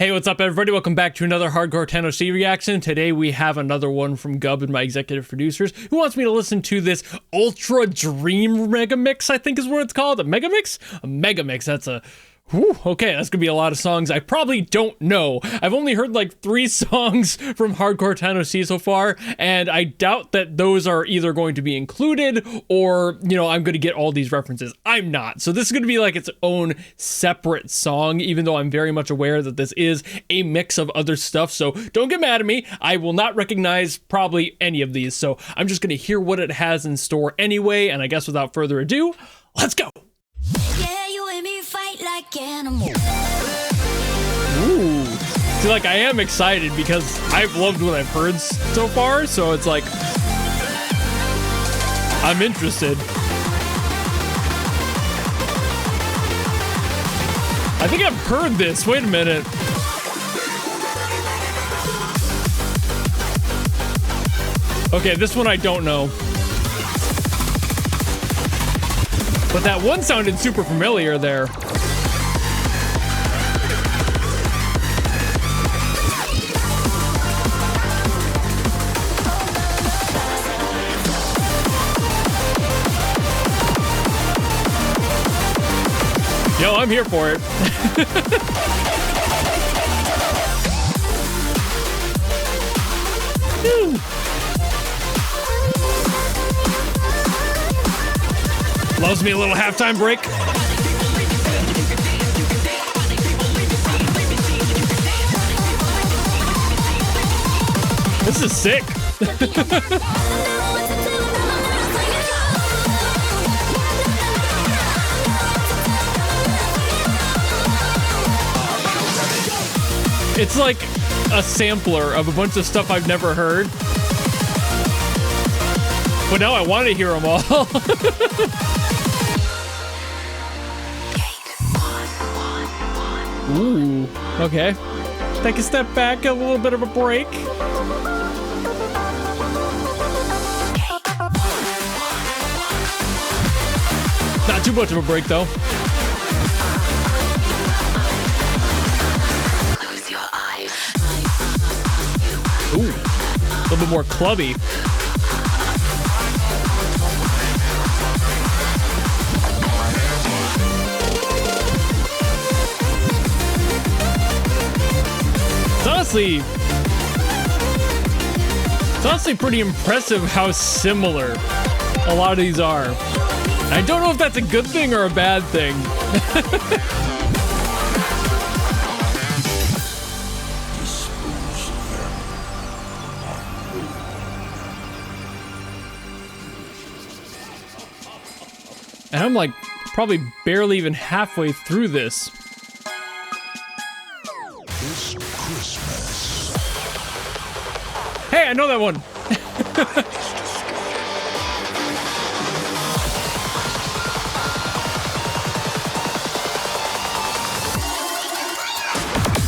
Hey, what's up, everybody? Welcome back to another Hardcore Tennessee reaction. Today we have another one from Gub and my executive producers, who wants me to listen to this Ultra Dream Megamix, I think is what it's called. A Megamix? A Megamix. That's a... Whew, okay, that's gonna be a lot of songs I probably don't know. I've only heard like 3 songs from Hardcore Tennessee so far, and I doubt that those are either going to be included or, you know, I'm gonna get all these references. I'm not. So this is gonna be like its own separate song, even though I'm very much aware that this is a mix of other stuff. So don't get mad at me. I will not recognize probably any of these. So I'm just gonna hear what it has in store anyway, and I guess without further ado, let's go. Yeah, you and me fight like animals. Ooh. See, like, I am excited because I've loved what I've heard so far, so it's like, I'm interested. I think I've heard this. Wait a minute. Okay, this one I don't know. But that one sounded super familiar there. Yo, I'm here for it. Loves me a little halftime break. This is sick. It's like a sampler of a bunch of stuff I've never heard. But now I want to hear them all. Ooh, okay. Take a step back, a little bit of a break. Not too much of a break, though. Close your eyes. Ooh, a little bit more clubby. It's honestly pretty impressive how similar a lot of these are. I don't know if that's a good thing or a bad thing. And I'm like probably barely even halfway through this. Hey, I know that one.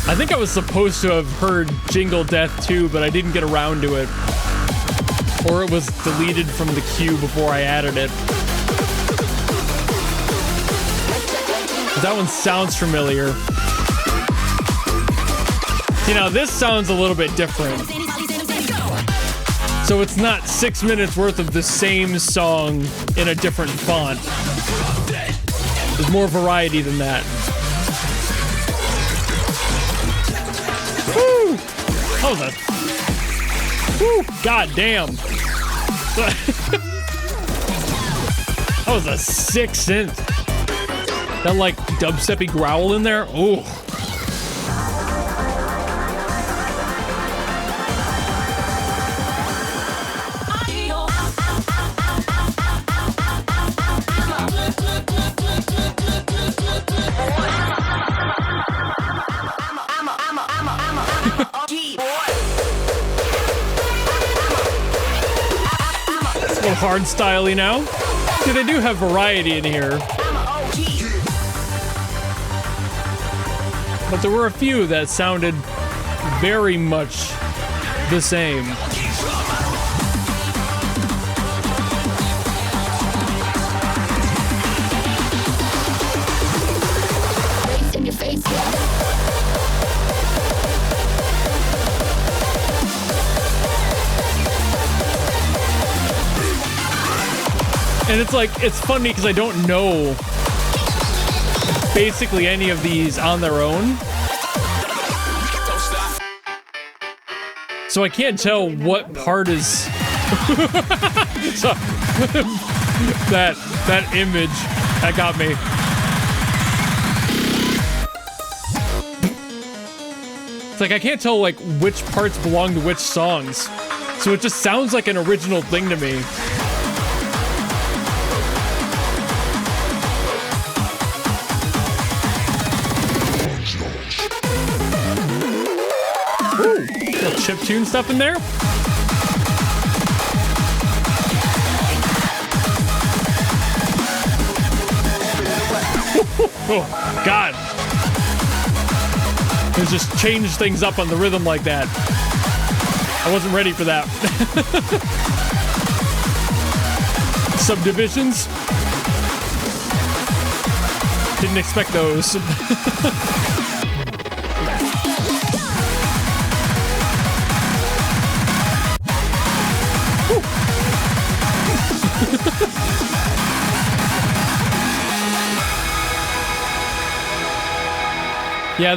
I think I was supposed to have heard Jingle Death too, but I didn't get around to it. Or it was deleted from the queue before I added it. That one sounds familiar. See, now this sounds a little bit different. So it's not 6 minutes worth of the same song in a different font. There's more variety than that. Woo! That was a... Woo! God damn. That was a sick synth. That like dubsteppy growl in there. Ooh. It's a little hardstyle-y now. See, they do have variety in here. But there were a few that sounded very much the same. And it's like, it's funny because I don't know basically any of these on their own. So I can't tell what part is so, that image that got me. It's like I can't tell like which parts belong to which songs. So it just sounds like an original thing to me. Ooh, little chiptune stuff in there. Oh, God. It just changed things up on the rhythm like that. I wasn't ready for that. Subdivisions. Didn't expect those. Yeah,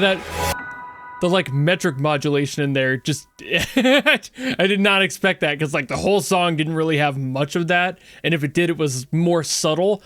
the like metric modulation in there just I did not expect that, because like the whole song didn't really have much of that, and if it did, it was more subtle,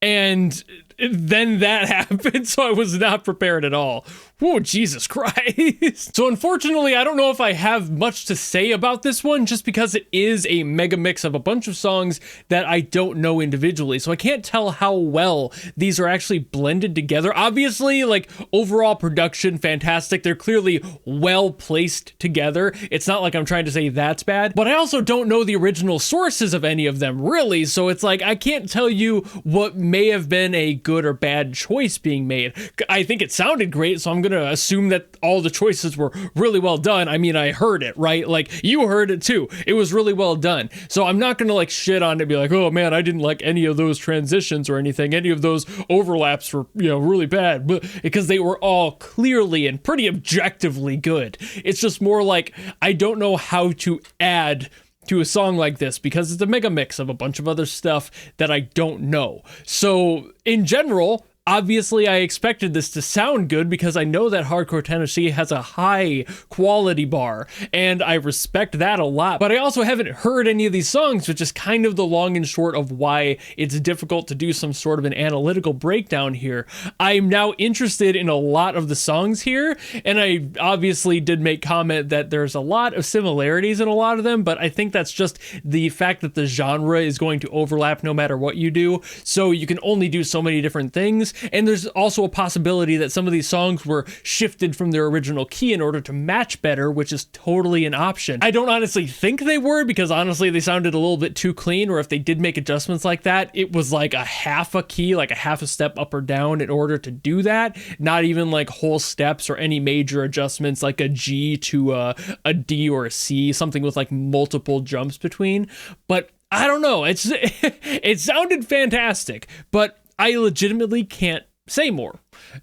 and then that happened, so I was not prepared at all. Oh, Jesus Christ. So unfortunately, I don't know if I have much to say about this one, just because it is a mega mix of a bunch of songs that I don't know individually. So I can't tell how well these are actually blended together. Obviously, like overall production, fantastic. They're clearly well placed together. It's not like I'm trying to say that's bad, but I also don't know the original sources of any of them, really. So it's like, I can't tell you what may have been a good or bad choice being made. I think it sounded great, so I'm gonna assume that all the choices were really well done. I mean, I heard it, right? Like, you heard it too. It was really well done. So I'm not gonna like shit on it and be like, oh man, I didn't like any of those transitions or anything. Any of those overlaps were, you know, really bad, but because they were all clearly and pretty objectively good. It's just more like, I don't know how to add to a song like this, because it's a mega mix of a bunch of other stuff that I don't know. So in general, obviously, I expected this to sound good because I know that Hardcore Tennessee has a high quality bar, and I respect that a lot. But I also haven't heard any of these songs, which is kind of the long and short of why it's difficult to do some sort of an analytical breakdown here. I'm now interested in a lot of the songs here, and I obviously did make comment that there's a lot of similarities in a lot of them, but I think that's just the fact that the genre is going to overlap no matter what you do, so you can only do so many different things. And there's also a possibility that some of these songs were shifted from their original key in order to match better, which is totally an option. I don't honestly think they were, because honestly they sounded a little bit too clean, or if they did make adjustments like that, it was like a half a key, like a half a step up or down in order to do that. Not even like whole steps or any major adjustments like a G to a D or a C, something with like multiple jumps between. But I don't know, it sounded fantastic, but I legitimately can't say more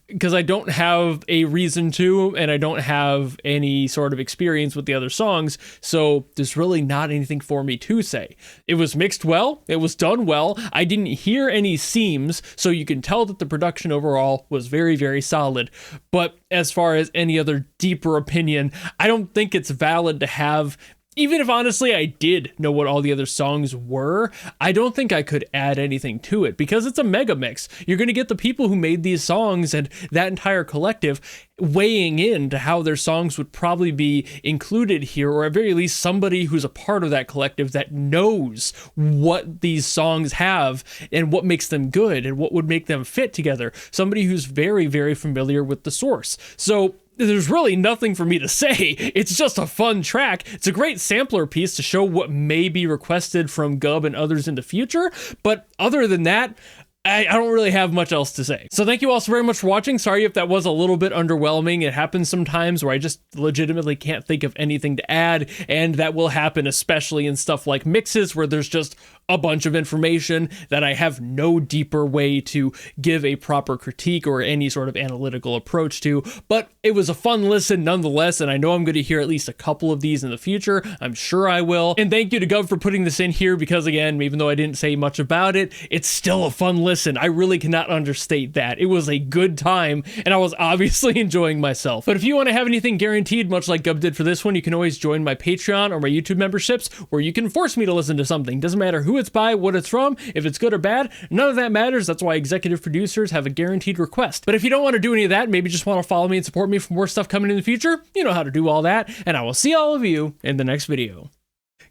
because I don't have a reason to, and I don't have any sort of experience with the other songs, so there's really not anything for me to say. It was mixed well, it was done well, I didn't hear any seams, so you can tell that the production overall was very, very solid. But as far as any other deeper opinion, I don't think it's valid to have. Even if honestly I did know what all the other songs were, I don't think I could add anything to it, because it's a mega mix. You're going to get the people who made these songs and that entire collective weighing in to how their songs would probably be included here, or at very least somebody who's a part of that collective that knows what these songs have and what makes them good and what would make them fit together. Somebody who's very, very familiar with the source. So there's really nothing for me to say. It's just a fun track. It's a great sampler piece to show what may be requested from Gub and others in the future. But other than that, I don't really have much else to say. So thank you all so very much for watching. Sorry if that was a little bit underwhelming. It happens sometimes where I just legitimately can't think of anything to add, and that will happen especially in stuff like mixes where there's just a bunch of information that I have no deeper way to give a proper critique or any sort of analytical approach to, but it was a fun listen nonetheless, and I know I'm going to hear at least a couple of these in the future. I'm sure I will. And thank you to Gov for putting this in here because, again, even though I didn't say much about it, it's still a fun listen. I really cannot understate that. It was a good time, and I was obviously enjoying myself. But if you want to have anything guaranteed, much like Gov did for this one, you can always join my Patreon or my YouTube memberships, where you can force me to listen to something. Doesn't matter who it's by, what it's from, if it's good or bad, none of that matters. That's why executive producers have a guaranteed request. But if you don't want to do any of that, maybe just want to follow me and support me for more stuff coming in the future, you know how to do all that, and I will see all of you in the next video.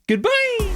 Goodbye!